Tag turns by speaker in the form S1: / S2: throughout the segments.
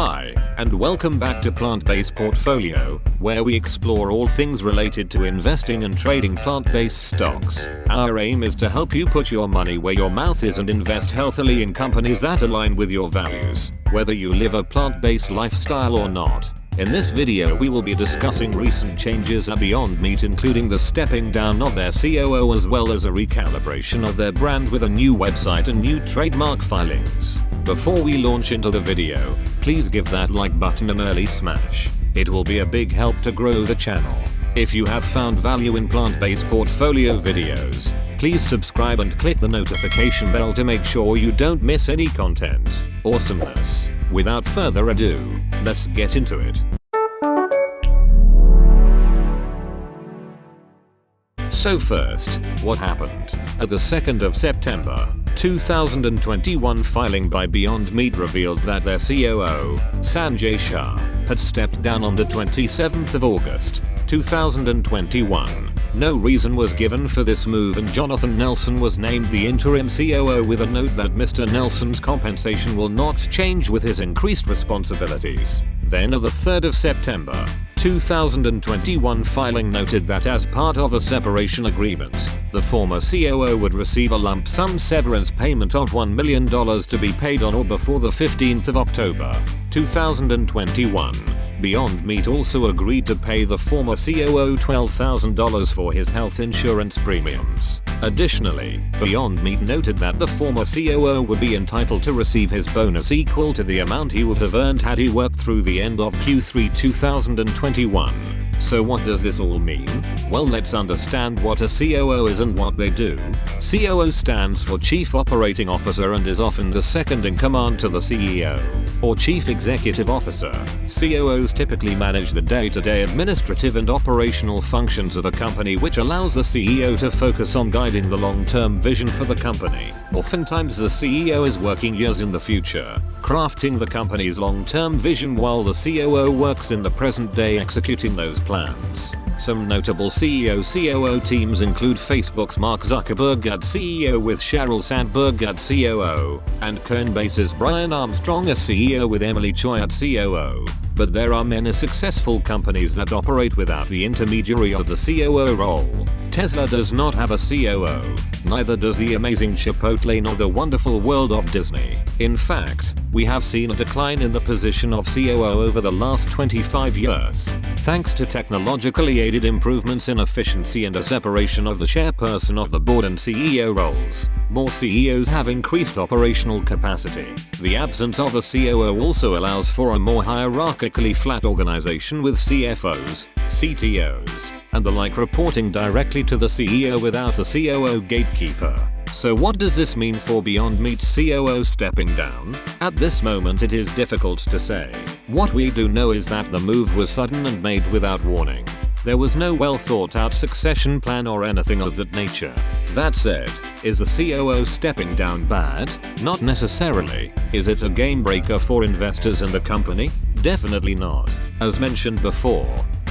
S1: Hi, and welcome back to Plant-Based Portfolio, where we explore all things related to investing and trading plant-based stocks. Our aim is to help you put your money where your mouth is and invest healthily in companies that align with your values, whether you live a plant-based lifestyle or not. In this video we will be discussing recent changes at Beyond Meat, including the stepping down of their COO as well as a recalibration of their brand with a new website and new trademark filings. Before we launch into the video, please give that like button an early smash. It will be a big help to grow the channel. If you have found value in plant-based portfolio videos, please subscribe and click the notification bell to make sure you don't miss any content. Awesomeness. Without further ado, let's get into it. So first, what happened? At the 2nd of September, 2021 filing by Beyond Meat revealed that their COO, Sanjay Shah, had stepped down on the 27th of August, 2021. No reason was given for this move and Jonathan Nelson was named the interim COO with a note that Mr. Nelson's compensation will not change with his increased responsibilities. Then on the 3rd of September, 2021 filing noted that as part of a separation agreement, the former COO would receive a lump sum severance payment of $1 million to be paid on or before the 15th of October, 2021. Beyond Meat also agreed to pay the former COO $12,000 for his health insurance premiums. Additionally, Beyond Meat noted that the former COO would be entitled to receive his bonus equal to the amount he would have earned had he worked through the end of Q3 2021. So what does this all mean? Well, let's understand what a COO is and what they do. COO stands for Chief Operating Officer and is often the second in command to the CEO, or Chief Executive Officer. COOs typically manage the day-to-day administrative and operational functions of a company, which allows the CEO to focus on guiding the long-term vision for the company. Oftentimes the CEO is working years in the future, crafting the company's long-term vision while the COO works in the present day executing those plans. Some notable CEO-COO teams include Facebook's Mark Zuckerberg as CEO with Sheryl Sandberg as COO, and Coinbase's Brian Armstrong as CEO with Emily Choi as COO. But there are many successful companies that operate without the intermediary of the COO role. Tesla does not have a COO, neither does the amazing Chipotle nor the wonderful world of Disney. In fact, we have seen a decline in the position of COO over the last 25 years, thanks to technologically aided improvements in efficiency and a separation of the chairperson of the board and CEO roles. More CEOs have increased operational capacity. The absence of a COO also allows for a more hierarchically flat organization with CFOs, CTOs, and the like reporting directly to the CEO without a COO gatekeeper. So what does this mean for Beyond Meat's COO stepping down? At this moment it is difficult to say. What we do know is that the move was sudden and made without warning. There was no well thought out succession plan or anything of that nature. That said, is the COO stepping down bad? Not necessarily. Is it a game breaker for investors in the company? Definitely not. As mentioned before,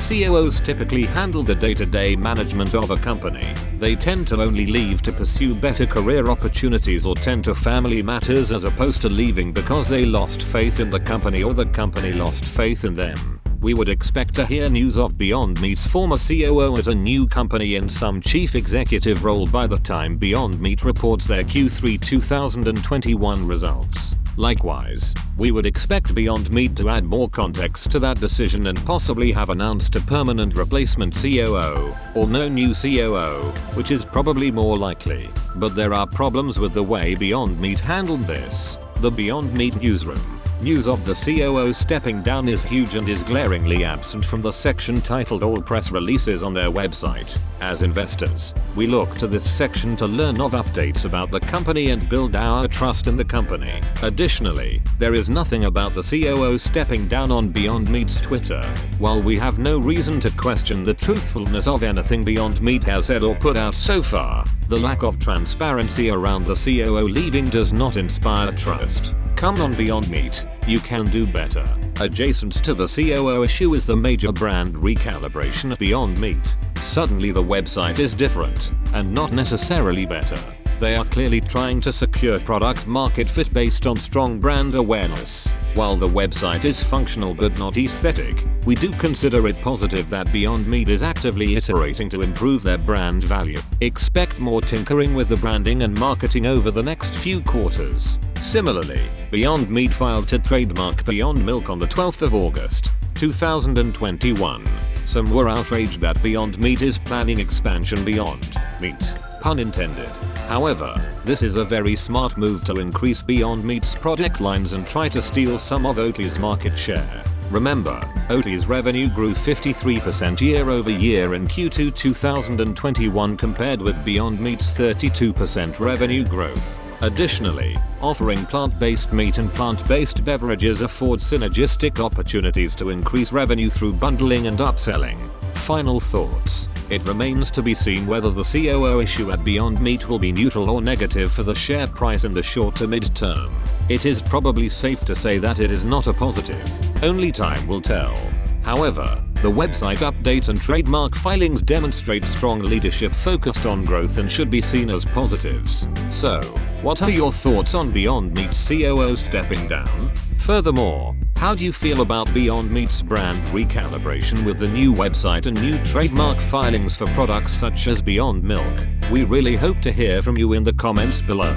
S1: COOs typically handle the day-to-day management of a company. They tend to only leave to pursue better career opportunities or tend to family matters as opposed to leaving because they lost faith in the company or the company lost faith in them. We would expect to hear news of Beyond Meat's former COO at a new company in some chief executive role by the time Beyond Meat reports their Q3 2021 results. Likewise, we would expect Beyond Meat to add more context to that decision and possibly have announced a permanent replacement COO, or no new COO, which is probably more likely. But there are problems with the way Beyond Meat handled this. The Beyond Meat newsroom. News of the COO stepping down is huge and is glaringly absent from the section titled All Press Releases on their website. As investors, we look to this section to learn of updates about the company and build our trust in the company. Additionally, there is nothing about the COO stepping down on Beyond Meat's Twitter. While we have no reason to question the truthfulness of anything Beyond Meat has said or put out so far, the lack of transparency around the COO leaving does not inspire trust. Come on Beyond Meat, you can do better. Adjacent to the COO issue is the major brand recalibration at Beyond Meat. Suddenly the website is different, and not necessarily better. They are clearly trying to secure product market fit based on strong brand awareness. While the website is functional but not aesthetic, we do consider it positive that Beyond Meat is actively iterating to improve their brand value. Expect more tinkering with the branding and marketing over the next few quarters. Similarly, Beyond Meat filed to trademark Beyond Milk on the 12th of August, 2021. Some were outraged that Beyond Meat is planning expansion beyond meat, pun intended. However, this is a very smart move to increase Beyond Meat's product lines and try to steal some of Oatly's market share. Remember, Oatly's revenue grew 53% year over year in Q2 2021 compared with Beyond Meat's 32% revenue growth. Additionally, offering plant-based meat and plant-based beverages affords synergistic opportunities to increase revenue through bundling and upselling. Final thoughts. It remains to be seen whether the COO issue at Beyond Meat will be neutral or negative for the share price in the short to mid-term. It is probably safe to say that it is not a positive. Only time will tell. However, the website update and trademark filings demonstrate strong leadership focused on growth and should be seen as positives. So, what are your thoughts on Beyond Meat's COO stepping down? Furthermore, how do you feel about Beyond Meat's brand recalibration with the new website and new trademark filings for products such as Beyond Milk? We really hope to hear from you in the comments below.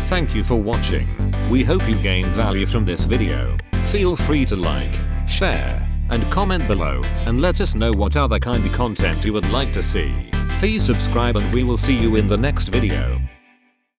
S1: Thank you for watching. We hope you gained value from this video. Feel free to like, share, and comment below, and let us know what other kind of content you would like to see. Please subscribe and we will see you in the next video.